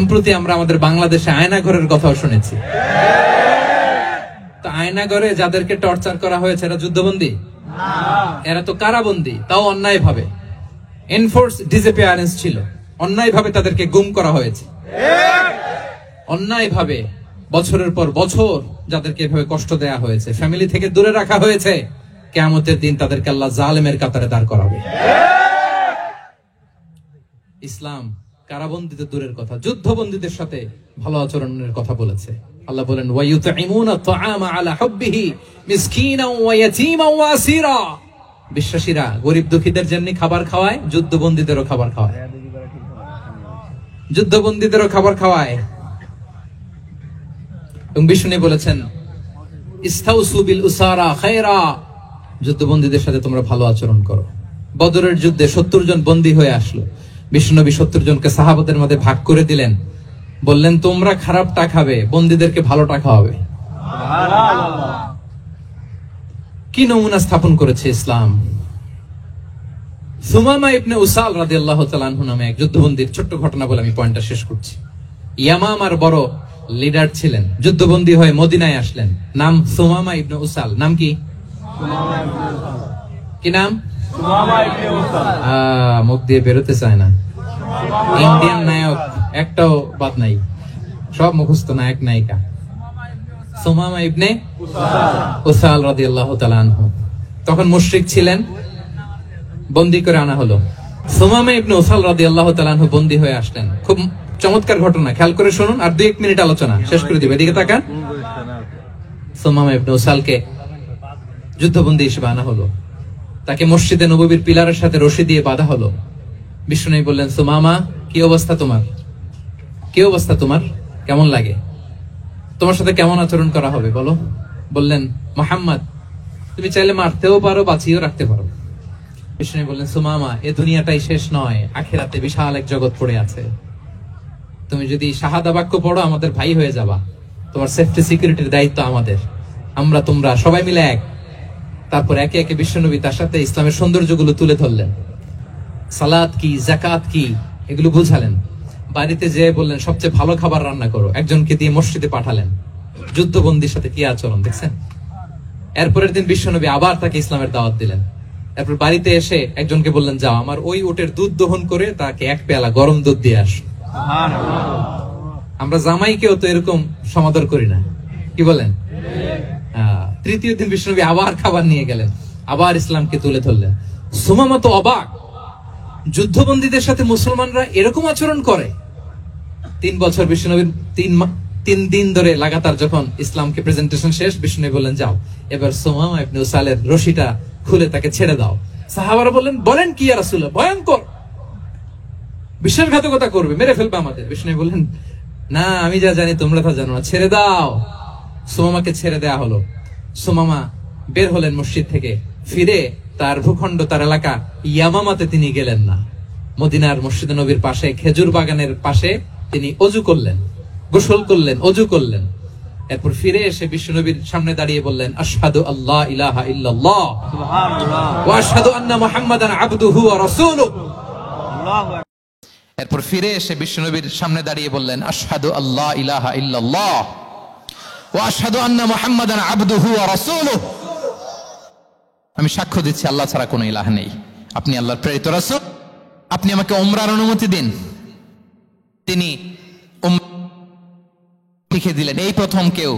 সম্প্রতি আমরা আমাদের বাংলাদেশে আয়নাঘরের কথাও শুনেছি। তো আয়নাঘরে যাদেরকে টর্চার করা হয়েছে এরা যুদ্ধবন্দী? এরা তো কারাবন্দী, তাও অন্যায় ভাবে। এনফোর্স ডিসঅ্যাপিয়ারেন্স ছিল, অন্যায় ভাবে তাদেরকে গুম করা হয়েছে। অন্যায় ভাবে বছরের পর বছর যাদেরকে এভাবে কষ্ট দেয়া হয়েছে, ফ্যামিলি থেকে দূরে রাখা হয়েছে, কিয়ামতের দিন তাদেরকে আল্লাহ জালেমের কাতারে দাঁড় করাবে। ইসলাম কারাবন্দীতে দূরের কথা, যুদ্ধবন্দীদের সাথে ভালো আচরণের কথা বলেছে। আল্লাহ বলেন ওয়ায়ুতঈমুনা তুআমা আলা হুব্বিহি মিসকিনাও ওয়া ইয়াতীমান ওয়া আসীরা। বিশ্বাসীরা গরিব দুঃখীদের যেমনি খাবার খাওয়ায়, যুদ্ধবন্দীদেরও খাবার খাওয়ায়, যুদ্ধবন্দীদেরও খাবার খাওয়ায়। এবং বিষ্ণু বলেছেন ইস্তাউসু বিল উসারা খায়রা, যুদ্ধবন্দীদের সাথে তোমরা ভালো আচরণ করো। বদরের যুদ্ধে 70 জন বন্দী হয়ে আসলো। বিষ্ণুনবী 70 জনকে সাহাবাদের মধ্যে ভাগ করে দিলেন, বললেন তোমরা খারাপটা খাবে, বন্দীদেরকে ভালোটা খাওয়াবে। কি নমুনা স্থাপন করেছে ইসলাম। সুমামা ইবনে উসাল রাদিয়াল্লাহু তাআলা আনহু নামে এক যুদ্ধবন্দীর ছোট্ট ঘটনা বলে আমি পয়েন্টটা শেষ করছি। ইয়ামামার বড় লিডার ছিলেন, যুদ্ধবন্দী হয়ে মদিনায় আসলেন। নাম সুমামা ইবনে উসাল। নাম কি? কি নাম? মুখ দিয়ে বেরোতে চায় না। ইন্ডিয়ান নায়ক একটাও বাদ নাই, সব মুখস্থ নায়ক নায়িকা। সুমামা ইবনে উসাল রাদিয়াল্লাহু তাআলা আনহু তখন মুশরিক ছিলেন, বন্দী করে আনা হলো। সুমামা ইবনে উসাল রাদিয়াল্লাহু তাআলা আনহু বন্দী হয়ে আসলেন। খুব চমৎকার ঘটনা, খেয়াল করে শুনুন, আর 2-1 মিনিট আলোচনা শেষ করে দিবে। এদিকে তাকান। সুমামা ইবনে উসালকে যুদ্ধবন্দী হিসেবে আনা হলো। তাকে মসজিদে নববীর পিলারের সাথে রশি দিয়ে বাঁধা হলো। বিষ্ণু বললেন সুমামা, কি অবস্থা তোমার? কি অবস্থা তোমার? কেমন লাগে? তোমার সাথে কেমন আচরণ করা হবে বলো? বললেন মুহাম্মদ, তুমি চাইলে মারতেও পারো, বাঁচিয়েও রাখতে পারো। বিষ্ণু বললেন সুমামা, এ দুনিয়াটাই শেষ নয়, আখিরাতে বিশাল এক জগৎ পড়ে আছে। তুমি যদি শাহাদা বাক্য পড়ো আমাদের ভাই হয়ে যাবা, তোমার সেফটি সিকিউরিটির দায়িত্ব আমাদের, আমরা তোমরা সবাই মিলে এক। তারপর একে একে বিশ্বনবী তার সাথে ইসলামের সৌন্দর্যগুলো তুলে ধরলেন। সালাত কি, যাকাত কি, এগুলো বুঝালেন। বাড়িতে যেয়ে বললেন সবচেয়ে ভালো খাবার রান্না করো। একজনকে দিয়ে মসজিদে পাঠালেন। যুদ্ধবন্দীর সাথে কি আচরণ দেখছেন। এরপরের দিন বিশ্বনবী আবার তাকে ইসলামের দাওয়াত দিলেন। এরপর বাড়িতে এসে একজনকে বললেন, যাও আমার ওই উটের দুধ দহন করে তাকে 1 পেয়ালা গরম দুধ দিয়ে আস। আমরা জামাইকেও তো এরকম সমাদর করি না, কি বলেন? তৃতীয় দিন বিষ্ণুনবী আবার খাবার নিয়ে গেলেন, আবার ইসলামকে তুলে ধরলেন। সুমামা তো অবাক, যুদ্ধবন্দীদের সাথে মুসলমানরা এরকম আচরণ করে। 3 বছর বিষ্ণুনবীর 3 দিন ধরে লাগাতার যখন ইসলামকে প্রেজেন্টেশন শেষ, বিষ্ণুনবী বললেন যাও এবার সুমামা ইবনে উসালের রশিটা খুলে তাকে ছেড়ে দাও। সাহাবারা বলেন কি ইয়া রাসূলুল্লাহ, ভয়ঙ্কর, বিশ্বাসঘাতকতা করবে, মেরে ফেলবে আমাদের। বিষ্ণু বললেন না, আমি যা জানি তোমরা তা জানো না, ছেড়ে দাও। সুমামাকে ছেড়ে দেয়া হলো। সুমামা বের হলেন মসজিদ থেকে, ফিরে তার ভূখণ্ড, তার এলাকা ইয়ামামাতে তিনি গেলেন না। মদিনার মসজিদে নবীর পাশে খেজুর বাগানের পাশে তিনি অজু করলেন, গোসল করলেন, অজু করলেন। এরপর ফিরে এসে বিশ্বনবীর সামনে দাঁড়িয়ে বললেন আশহাদু আল্লা ইলাহা ইল্লাল্লাহ ওয়া আশহাদু আন্না মুহাম্মাদান আবদুহু ওয়া রাসূলুহু। এরপর ফিরে এসে বিশ্বনবীর সামনে দাঁড়িয়ে বললেন আশহাদু আল্লা ইলাহা ইল্লাল্লাহ ওয়া আশহাদু আন্না মুহাম্মাদান আবদুহু ওয়া রাসূলুহু। আমি সাক্ষ্য দিচ্ছি আল্লাহ ছাড়া কোনো ইলাহ নেই, আপনি আল্লাহর প্রেরিত রাসূল। আপনি আমাকে উমরার অনুমতি দিন। তিনি লিখে দিলেন। এই প্রথম কেউ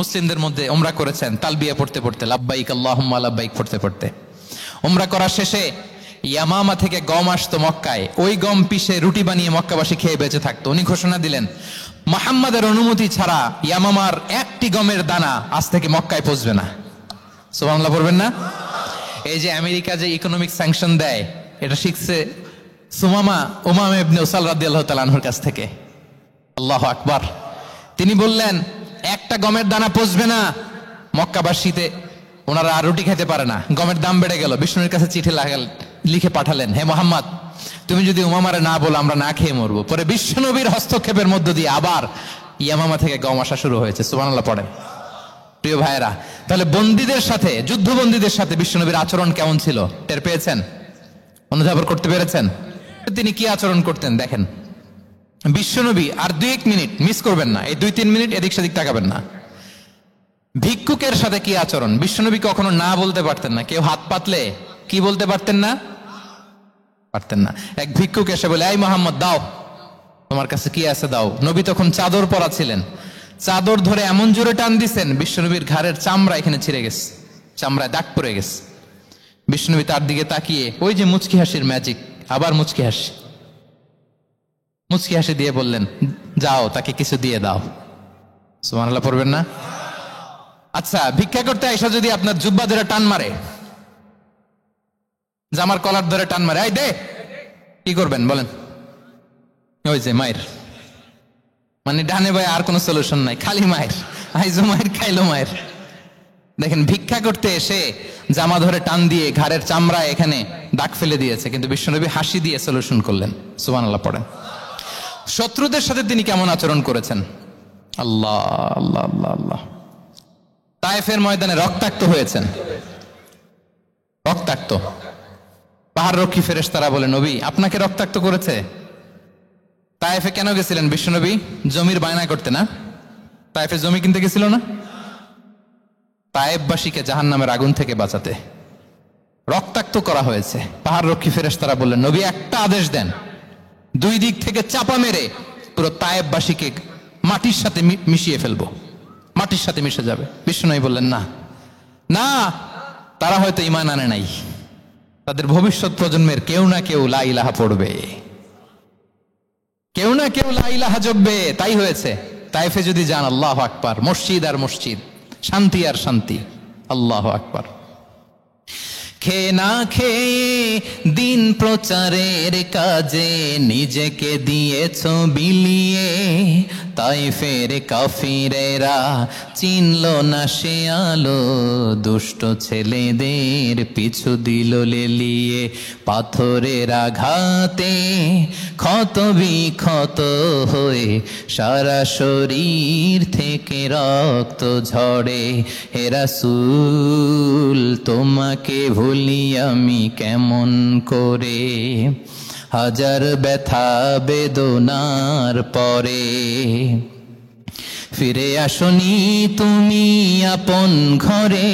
মুসলিমদের মধ্যে উমরা করেছেন তালবিয়া পড়তে পড়তে, লাব্বাইক আল্লাহুম্মা লাব্বাইক পড়তে পড়তে। উমরা করার শেষে ইয়ামামা থেকে গম আসতো মক্কায়, ওই গম পিষে রুটি বানিয়ে মক্কাবাসী খেয়ে বেঁচে থাকতো। উনি ঘোষণা দিলেন মুহাম্মাদের অনুমতি ছাড়া ইয়ামামার একটি গমের দানা আজ থেকে মক্কায় পৌঁছবে না। সুবহানাল্লাহ পড়বেন না? এই যে আমেরিকা যে ইকোনমিক স্যাংশন দেয়, এটা শিখছে সুমামা ইবনে উসাল রাদিয়াল্লাহু তাআলা আনহুর কাছ থেকে। আল্লাহু আকবার। তিনি বললেন একটা গমের দানা পৌঁছবে না মক্কাবাসীতে, ওনারা আর রুটি খেতে পারে না। গমের দাম বেড়ে গেল। বিষ্ণুর কাছে চিঠি লিখে পাঠালেন, হে মুহাম্মদ, তুমি যদি উমামারে না বলো আমরা না খেয়ে মরবো। পরে বিশ্বনবীর হস্তক্ষেপের মধ্য দিয়ে আবার ইয়ামামা থেকে গম আসা শুরু হয়েছে। সুবহানাল্লাহ পড়েন। প্রিয় ভাইয়েরা, তাহলে বন্দীদের সাথে, যুদ্ধবন্দীদের সাথে বিশ্বনবীর আচরণ কেমন ছিল টের পেয়েছেন? অনুধাবন করতে পেরেছেন? তিনি কি আচরণ করতেন দেখেন। বিশ্বনবী আর 2-1 মিনিট মিস করবেন না, এই 2-3 মিনিট এদিক সেদিক তাকাবেন না। ভিক্ষুকের সাথে কি আচরণ, বিশ্বনবী কখনো না বলতে পারতেন না। কেউ হাত পাতলে কি বলতে পারতেন না? পারতেন না। এক ভিক্ষুক এসে বলে, এই মোহাম্মদ দাও, তোমার কাছে কি আছে দাও। নবী তখন চাদর পরা ছিলেন, চাদর ধরে এমন জোরে টান দিছেন বিশ্বনবীর ঘাড়ের চামড়া এখানে ছিঁড়ে গেছে, চামড়ায় দাগ পড়ে গেছে। বিশ্বনবী তার দিকে তাকিয়ে ওই যে মুচকি হাসির ম্যাজিক, আবার মুচকি হাসি দিয়ে বললেন, যাও তাকে কিছু দিয়ে দাও। সুবহানাল্লাহ পড়বেন না? আচ্ছা, ভিক্ষা করতে আইসা যদি আপনার জুব্বা ধরে টান মারে, জামার কলার ধরে টান মারে, এই দে, কি করবেন বলেন? ওই যে মায়ের, মানে ডানে ভাই আর কোনো সলিউশন নাই, খালি মায়ের, আইজো মায়ের খাইলো মায়ের। দেখেন, ভিক্ষা করতে এসে জামা ধরে টান দিয়ে ঘাড়ের চামড়া এখানে দাগ ফেলে দিয়েছে, কিন্তু বিশ্বনবী হাসি দিয়ে সলিউশন করলেন। সুবহানাল্লাহ পড়েন। শত্রুদের সাথে তিনি কেমন আচরণ করেছেন? আল্লাহ আল্লাহ আল্লাহ আল্লাহ। তায়েফের ময়দানে রক্তাক্ত হয়েছেন, রক্তাক্ত। পাহাড় রক্ষী ফেরেশতারা বলে, নবী আপনাকে রক্তাক্ত করেছে? তায়েফে কেন গেছিলেন বিশ্বনবী? জমির বায়না করতে না? তায়েফে জমি কিনতে গেছিল না? তায়েফবাসীকে জাহান্নামের আগুন থেকে বাঁচাতে রক্তাক্ত করা হয়েছে। পাহাড় রক্ষী ফেরেশতারা বললেন, নবী একটা আদেশ দেন, 2 দিক থেকে চাপা মেরে পুরো তায়েফবাসীকে মাটির সাথে মিশিয়ে ফেলবো, মাটির সাথে মিশে যাবে। বিশ্বনবী বললেন, না না, তারা হয়তো ঈমান আনে নাই, তাদের ভবিষ্যৎ প্রজন্মের কেউ না কেউ লা ইলাহা পড়বে, কেউ না কেউ লা ইলাহা জপবে। তাই হয়েছে। তায়েফে যদি যান, আল্লাহু আকবার, মসজিদ আর মসজিদ, শান্তি আর শান্তি। আল্লাহু আকবার। খেয়ে না খেয়ে দিন প্রচারের কাজে নিজেকে দিয়েছ বিলিয়ে, তায়েফের কাফিরেরা চিনল না সে আলো, দুষ্ট ছেলেদের পিছু দিল লেলিয়ে। পাথরের আঘাতে ক্ষত বিক্ষত হয়ে সারা শরীর থেকে রক্ত ঝরে। হে রাসূল তোমাকে ভুলি আমি কেমন করে, হাজার ব্যথা বেদনার পরে। ফিরে আসনি তুমি আপন ঘরে,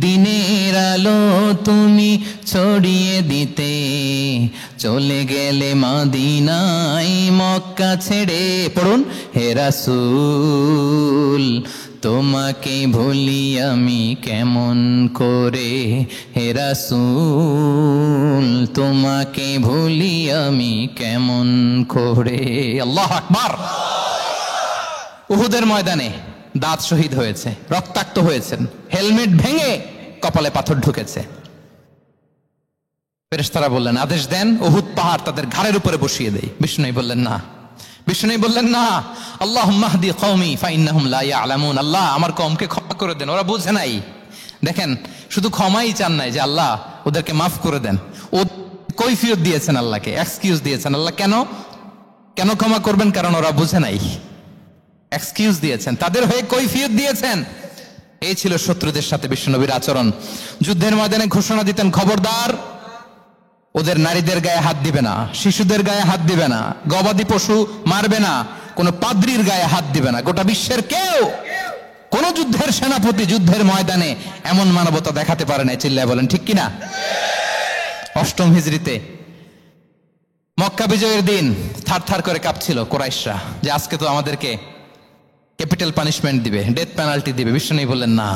দিনের আলো তুমি ছড়িয়ে দিতে, চলে গেলে মদিনায় মক্কা ছেড়ে। পড়ুন, হে রাসূল তোমাকে ভুলি আমি কেমন করে, হে রাসূল তোমাকে ভুলি আমি কেমন করে। আল্লাহু আকবার। উহুদের ময়দানে দাঁত শহীদ হয়েছে, রক্তাক্ত হয়েছেন, হেলমেট ভেঙে কপালে পাথর ঢুকেছে। ফেরেশতারা বললেন, আদেশ দেন উহুদ পাহাড় তাদের ঘাড়ের উপরে বসিয়ে দেয়। বিষ্ণু বললেন না, বিষ্ণু বললেন না, আল্লাহুম্মা হদি কওমি ফাইন্নাহুম লা ইয়ালামুন। আল্লাহ আমার কওমকে ক্ষমা করে দেন, ওরা বুঝে নাই। দেখেন, শুধু ক্ষমাই চান নাই যে আল্লাহ ওদেরকে মাফ করে দেন, ও কৈফিয়ত দিয়েছেন আল্লাহকে, এক্সকিউজ দিয়েছেন। আল্লাহ কেন কেন ক্ষমা করবেন? কারণ ওরা বুঝে নাই। এক্সকিউজ দিয়েছেন, তাদের হয়ে কৈফিয়ত দিয়েছেন। এই ছিল শত্রুদের সাথে বিশ্বনবীর আচরণ। যুদ্ধের ময়দানে ঘোষণা দিতেন, খবরদার ওদের নারীদের গায়ে হাত দিবে না, শিশুদের গায়ে হাত দিবে না, গবাদি পশু মারবে না, কোন পাদ্রীর গায়ে হাত দিবে না। গোটা বিশ্বের কেউ, কোন যুদ্ধের সেনাপতি যুদ্ধের ময়দানে এমন মানবতা দেখাতে পারে না। চিল্লায় বলেন ঠিক কিনা? 8ম হিজরিতে মক্কা বিজয়ের দিন থারথার করে কাঁপছিল কুরাইশরা, যে আজকে তো আমাদেরকে ক্যাপিটাল পানিশমেন্ট দিবে, ডেথ পেনাল্টি দিবে। বিশ্বনবী বললেন, না,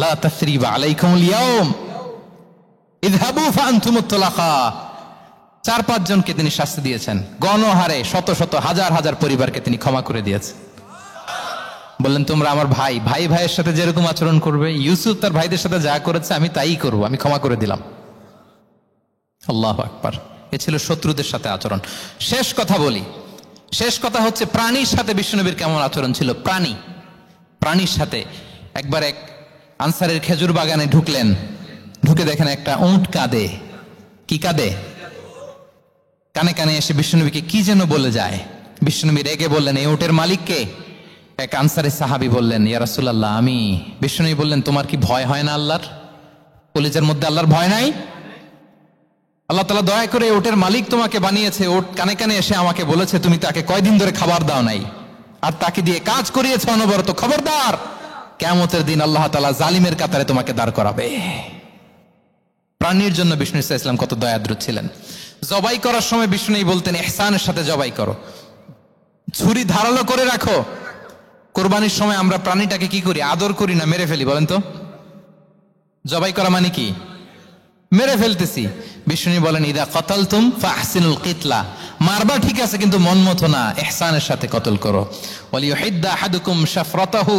লা তাসরিবা আলাইকুমুল ইয়াউম ইযহাবু ফাআনতুমুত তুলাকা। 4-5 জনকে তিনি শাস্তি দিয়েছেন, গণহারে শত শত হাজার হাজার পরিবারকে তিনি ক্ষমা করে দিয়েছেন। বললেন, তোমরা আমার ভাই, ভাই ভাইয়ের সাথে যেরকম আচরণ করবে, ইউসুফ তার ভাইদের সাথে যা করেছে আমি তাই করব, আমি ক্ষমা করে দিলাম। আল্লাহু আকবার। এ ছিল শত্রুদের সাথে আচরণ। শেষ কথা বলি, শেষ কথা হচ্ছে প্রাণীর সাথে বিশ্বনবীর কেমন আচরণ ছিল। প্রাণীর সাথে একবার এক আনসারের খেজুর বাগানে ঢুকলেন, ঢুকে দেখেন একটা উট কাঁদে। কি কাঁদে? কানে কানে এসে বিশ্বনবীকে কি যেন বলে যায়। বিশ্বনবী রেগে বললেন, এই উটের মালিক কে? এক আনসারের সাহাবী বললেন, ইয়া রাসূলুল্লাহ আমি। বিশ্বনবী বললেন, তোমার কি ভয় হয় না আল্লাহর? কলিজার মধ্যে আল্লাহর ভয় নাই? আল্লাহ তাআলা দয়া করে ওটের মালিক তোমাকে বানিয়েছে, ওট কানে কানে এসে আমাকে বলেছে তুমি তাকে কয়দিন ধরে খাবার দাও নাই, আর তাকে দিয়ে কাজ করিয়েছে অনবরত, খবরদার কিয়ামতের দিন আল্লাহ তাআলা জালিমের কাতারে তোমাকে দাঁড় করাবে। প্রাণীর জন্য বিষ্ণু ইসলাম কত দয়াদ্র ছিলেন। জবাই করার সময় বিষ্ণু বলতেন ইহসানের সাথে জবাই করো, ছুরি ধারালো করে রাখো। কোরবানির সময় আমরা প্রাণীটাকে কি করি, আদর করি না মেরে ফেলি? বলেন তো, জবাই করা মানে কি? মেরে ফেলতেছি। বিষ্ণু বলেন ইদা কতালতুম ফাহসিনুল কিতলা, মারবা ঠিক আছে কিন্তু মন মতো না, ইহসানের সাথে কতল করো। ওয়ালিয়ুহিদ্দা আহাদুকুম শাফরাতাহু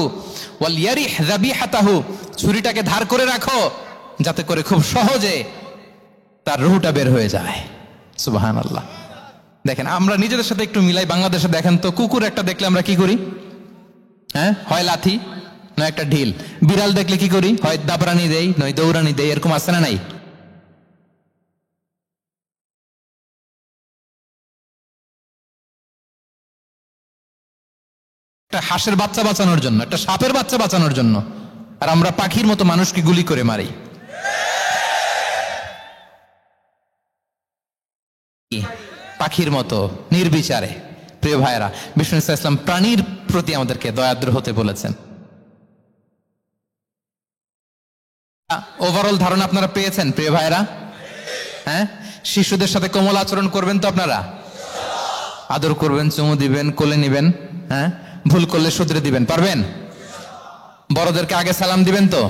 ওয়ালিয়ারিহ যাবিহাতাহু, ছুরিটাকে ধার করে রাখো যাতে করে খুব সহজে তার রুহটা বের হয়ে যায়। সুবহানাল্লাহ। দেখেন আমরা নিজেদের সাথে একটু মিলাই। বাংলাদেশে দেখেন তো, কুকুর একটা দেখলে আমরা কি করি? হ্যাঁ, হয় লাথি নয় একটা ঢিল। বিড়াল দেখলে কি করি? হয় দাবরানি দেই নয় দৌড়ানি দেই। এরকম আছে না নাই? একটা হাঁসের বাচ্চা বাঁচানোর জন্য, একটা সাপের বাচ্চা বাঁচানোর জন্য, আর আমরা পাখির মতো মানুষকে গুলি করে মারি। পাখির মতো নির্বিচারে। প্রিয় ভাইরা, বিষ্ণু ইসলাম প্রাণীর প্রতি আমাদেরকে দয়াদ্র হতে বলেছেন। ওভারঅল ধারণা আপনারা পেয়েছেন প্রিয় ভাইরা? হ্যাঁ, শিশুদের সাথে কোমল আচরণ করবেন তো আপনারা? আদর করবেন, চুমু দিবেন, কোলে নিবেন, হ্যাঁ, ভুল করলে শুধরে দিবেন, পারবেন? বড়দেরকে আগে সালাম দিবেন তো?